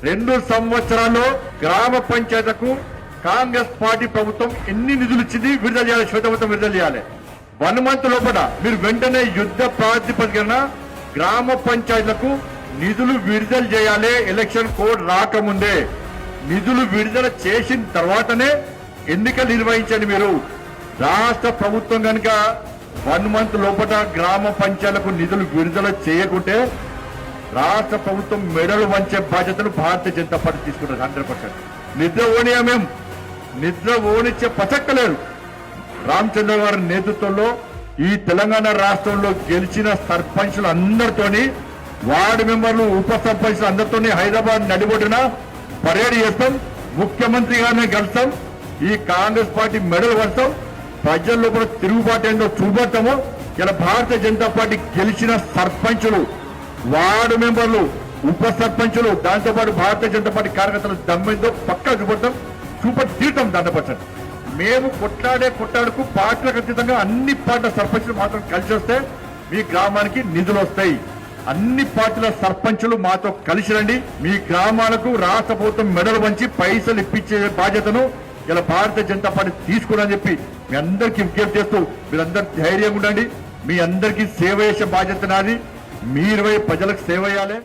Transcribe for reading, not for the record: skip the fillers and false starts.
2 సంవత్సరాల్లో గ్రామ పంచాయతీలకు కాంగ్రెస్ పార్టీ ప్రభుత్వం ఎన్ని నిధులు ఇచ్చింది విడుదల చేయాలి, శ్వేతపత్రం విడుదల చేయాలి. 1 మంత్ లోపల మీరు వెంటనే యుద్ధ ప్రాతిపదికన గ్రామ పంచాయతీలకు నిధులు విడుదల చేయాలి. ఎలక్షన్ కోడ్ రాకముందే నిధులు విడుదల చేసిన తర్వాతనే ఎన్నికలు నిర్వహించండి. మీరు రాష్ట్ర ప్రభుత్వం కనుక 1 మంత్ లోపల గ్రామ పంచాయతీలకు నిధులు విడుదల చేయకుంటే రాష్ట్ర ప్రభుత్వం మెడలు వంచే బాధ్యతను భారతీయ జనతా పార్టీ తీసుకుంటారు 100%. నిద్ర ఓనియా మేము నిద్ర ఓనిచ్చే ప్రసక్తలేదు. రామచంద్ర గారి నేతృత్వంలో ఈ తెలంగాణ రాష్ట్రంలో గెలిచిన సర్పంచులు అందరితోని, వార్డు మెంబర్లు, ఉప సర్పంచులు అందరితోని హైదరాబాద్ నడిబొడ్డున పరేడ్ చేస్తాం. ముఖ్యమంత్రి గారిని కలుస్తాం. ఈ కాంగ్రెస్ పార్టీ మెడలు వస్తాం. ప్రజల్లో కూడా తిరుగుబాటు ఏంటో చూపెడతాము. ఇలా భారతీయ జనతా పార్టీ గెలిచిన సర్పంచులు, వార్డు మెంబర్లు, ఉప సర్పంచులు, దాంతోపాటు భారతీయ జనతా పార్టీ కార్యకర్తలు దమ్మిందో పక్కా చూపట్టి తీరుతాం 100%. మేము కొట్లాడుకు పార్టీలకు అతీతంగా అన్ని పార్టీల సర్పంచులు మాత్రం కలిసి వస్తే మీ గ్రామానికి నిధులు వస్తాయి. అన్ని పార్టీల సర్పంచులు మాతో కలిసి రండి. మీ గ్రామాలకు రాష్ట్ర ప్రభుత్వం మెడలు వంచి పైసలు ఇప్పించే బాధ్యతను ఇలా భారతీయ జనతా పార్టీ తీసుకుని చెప్పి మీ అందరికీ విజ్ఞప్తి చేస్తూ మీరందరూ ధైర్యంగా ఉండండి. మీ అందరికీ సేవ చేసే బాధ్యత నాది. మీరు ప్రజలకు సేవ చేయాలి.